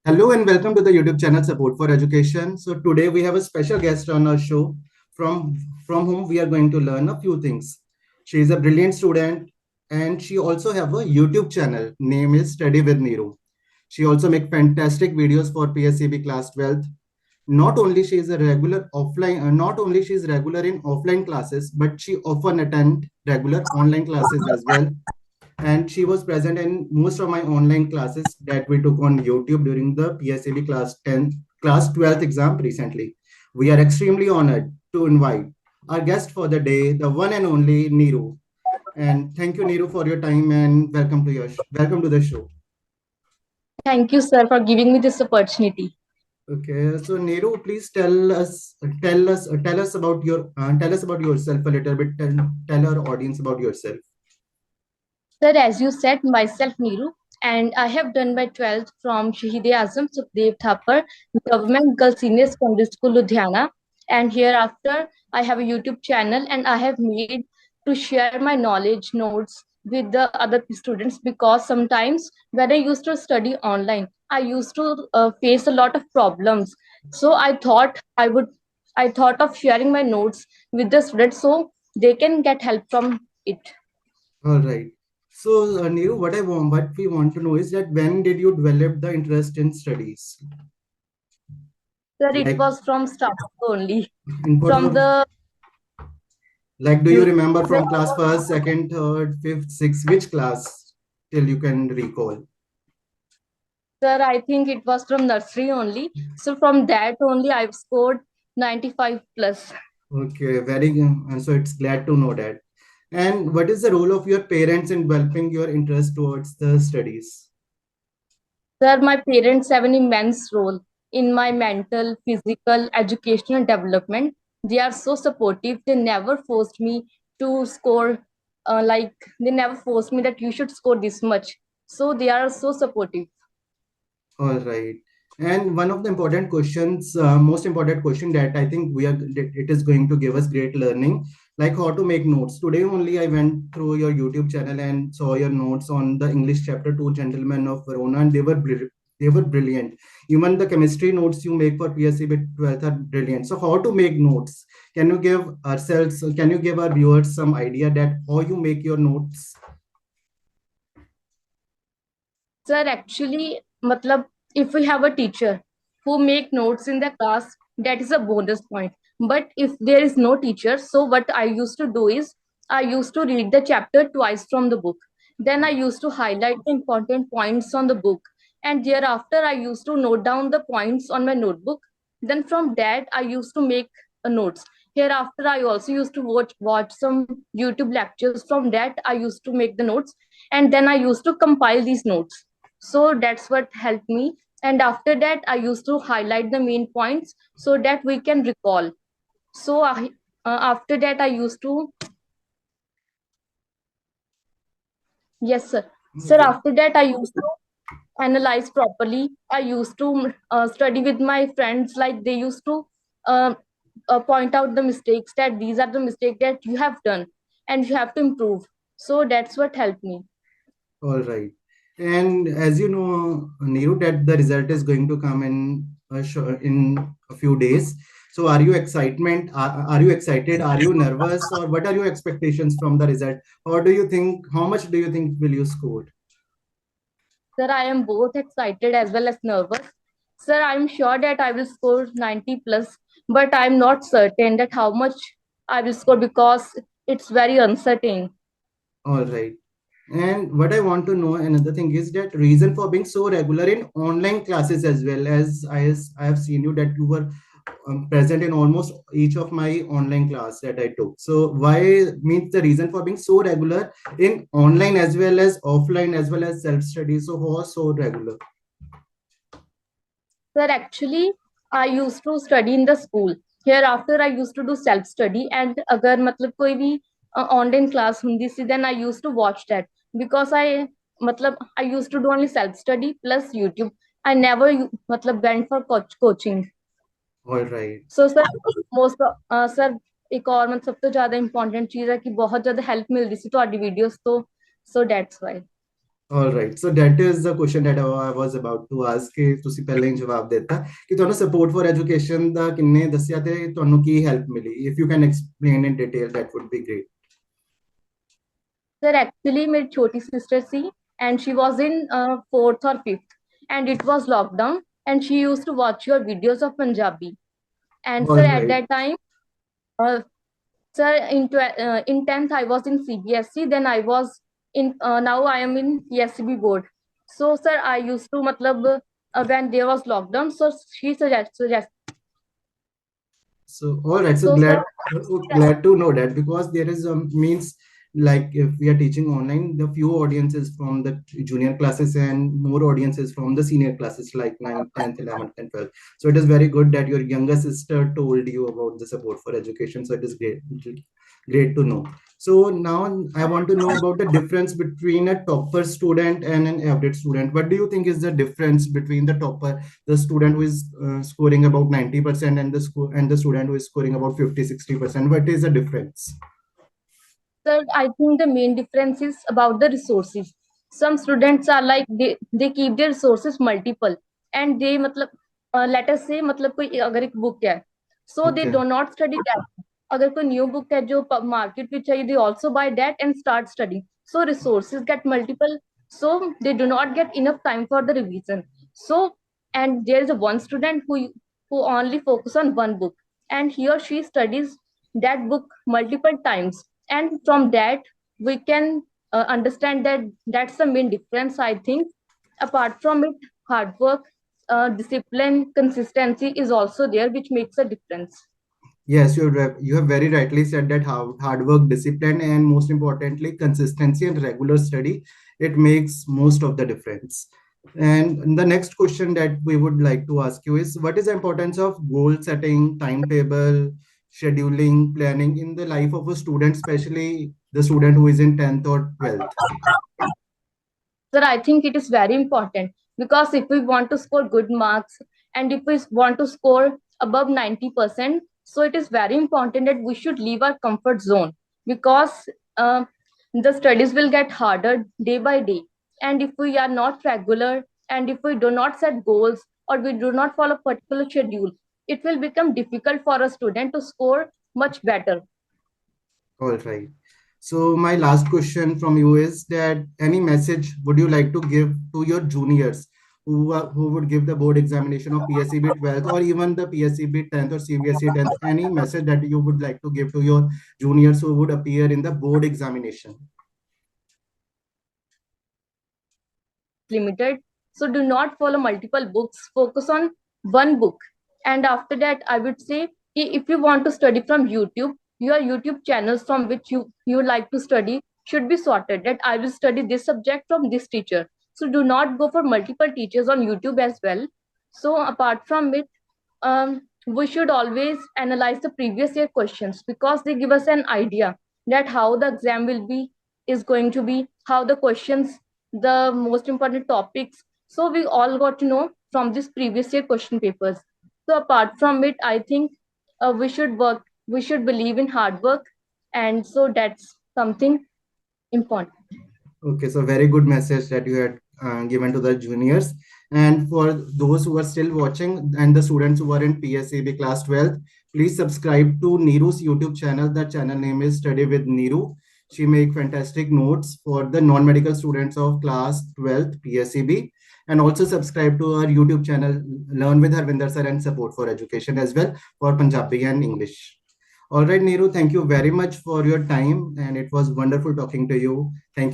Hello and welcome to the YouTube channel Support for Education. So today we have a special guest on our show from from whom we are going to learn a few things. She is a brilliant student and she also have a YouTube channel. Name is Study with NEERU. She also make fantastic videos for PSCB class 12th. Not only she is regular in offline classes, but she often attend regular online classes as well, and she was present in most of my online classes that we took on YouTube during the PSAB class 12th exam recently. We are extremely honored to invite our guest for the day, the one and only Neeru. And thank you, Neeru, for your time and welcome to the show. Thank you, sir, for giving me this opportunity. Okay, so Neeru, please tell us about yourself a little bit and tell our audience about yourself. Sir, as you said, myself Neeru, and I have done my 12th from Shahid-e-Azam Sukhdev Thapar Government Girls Senior Secondary School, Ludhiana. And hereafter, I have a YouTube channel and I have made to share my knowledge notes with the other students because sometimes when I used to study online, I used to face a lot of problems. So I thought of sharing my notes with the students so they can get help from it. All right. So, Neeru, what we want to know is that when did you develop the interest in studies? Sir, it Like, was from start only. in what From was, the like, do you remember sir, from class first, second, third, fifth, sixth, which class till you can recall? sir, I think it was from nursery only. So from that only I've scored 95 plus. Okay, very good. And so it's glad to know that. And what is the role of your parents in developing your interest towards the studies? Sir, my parents have an immense role in my mental, physical, educational development. They are so supportive. They never forced me to score they never forced me that you should score this much. So they are so supportive. All right. And one of the important questions, most important question that I think it is going to give us great learning, like how to make notes. Today only I went through your YouTube channel and saw your notes on the English chapter 2, Gentlemen of Verona, and they were brilliant. Even the chemistry notes you make for PSC with 12th are brilliant. So how to make notes? Can you give our viewers some idea that how you make your notes? Sir, actually, matlab, if we have a teacher who make notes in the class, that is a bonus point. But if there is no teacher, so what I used to do is I used to read the chapter twice from the book. Then I used to highlight the important points on the book. And thereafter, I used to note down the points on my notebook. Then from that, I used to make notes. Hereafter, I also used to watch some YouTube lectures. From that, I used to make the notes. And then I used to compile these notes, so that's what helped me. And after that I used to highlight the main points so that we can recall. So after that I used to yes sir sir Okay. after that I used to analyze properly. I used to study with my friends, like they used to uh, point out the mistakes, that these are the mistakes that you have done and you have to improve. So that's what helped me. All right. And as you know, Neeru, that the result is going to come in a few days. So are you excited? Are you nervous? Or what are your expectations from the result? How much do you think will you score? Sir, I am both excited as well as nervous. Sir, I'm sure that I will score 90 plus, but I'm not certain that how much I will score because it's very uncertain. All right. And what I want to know, another thing is that reason for being so regular in online classes as well, as I have seen you that you were present in almost each of my online class that I took. So why means the reason for being so regular in online as well as offline as well as self study. So how so regular? Sir, actually, I used to study in the school. Hereafter, I used to do self study, and अगर मतलब कोई भी online class हुंदी सी, then I used to watch that because I used to do only self study plus YouTube. I never मतलब went for coaching. All right. So sir most sir एक और मतलब सब तो ज्यादा इंपॉर्टेंट चीज है कि बहुत ज्यादा हेल्प मिलती सी ਤੁਹਾਡੀ ਵੀਡੀਓਜ਼ ਤੋਂ, so that's why All right, so that is the question that I was about to ask ਕਿ ਤੁਸੀਂ ਪਹਿਲਾਂ ਹੀ ਜਵਾਬ ਦਿੱਤਾ ਕਿ ਤੁਹਾਨੂੰ support for education ਦਾ ਕਿੰਨੇ ਦੱਸਿਆ ਤੇ ਤੁਹਾਨੂੰ ਕੀ help ਮਿਲੀ. If you can explain in detail, that would be great. Sir, actually, my choti sister see, and she was in fourth or fifth, and it was lockdown, and she used to watch your videos of Punjabi. And All sir, at right. that time, uh, sir, in 10th I was in CBSE. Then I was in now I am in PSCB board. So sir, I used to matlab when there was lockdown. So she suggest. So, all right. So So sir, glad to know that because there is means like if we are teaching online, the few audiences from the junior classes and more audiences from the senior classes like 9th, 10th, 11th, and 12th. So it is very good that your younger sister told you about the support for education. So it is great to know. So now I want to know about the difference between a topper student and an average student. What do you think is the difference between the student who is scoring about 90% and the student who is scoring about 50-60%? What is the difference? sir, I think the main difference is about the resources. Some students are like they keep their resources multiple, and they matlab let us say matlab कोई अगर एक book है, so they Okay. do not study that. अगर कोई new book है जो market में चाहिए, they also buy that and start studying. So resources get multiple, so they do not get enough time for the revision. So and there is a one student who only focus on one book, and he or she studies that book multiple times, and from that we can understand that that's the main difference, I think. Apart from it, hard work, discipline, consistency is also there, which makes a difference. Yes, you have very rightly said that how hard work, discipline, and most importantly, consistency and regular study, it makes most of the difference. And the next question that we would like to ask you is, what is the importance of goal setting, timetable, scheduling, planning in the life of a student, especially the student who is in 10th or 12th? Sir, I think it is very important because if we want to score good marks and if we want to score above 90%, so it is very important that we should leave our comfort zone because the studies will get harder day by day. And if we are not regular and if we do not set goals or we do not follow particular schedule, it will become difficult for a student to score much better. All right. So my last question from you is that any message would you like to give to your juniors who would give the board examination of PSCB 12th or even the PSCB 10th or CBSE 10th? Any message that you would like to give to your juniors who would appear in the board examination? Limited. So do not follow multiple books, focus on one book. And after that, I would say if you want to study from YouTube, your YouTube channels from which you like to study should be sorted. That I will study this subject from this teacher. So do not go for multiple teachers on YouTube as well. So apart from it, we should always analyze the previous year questions because they give us an idea that how the exam will be is going to be, how the questions, the most important topics. So we all got to know from this previous year question papers. So apart from it, I think we should believe in hard work, and so that's something important. Okay, so very good message that you had given to the juniors. And for those who are still watching and the students who are in PSAB class 12th, please subscribe to NEERU's YouTube channel. The channel name is Study with NEERU. She make fantastic notes for the non-medical students of class 12th PSAB. And also subscribe to our YouTube channel, Learn with Harvinder Sir and Support for Education as well for Punjabi and English. All right, NEERU, thank you very much for your time. And it was wonderful talking to you. Thank you.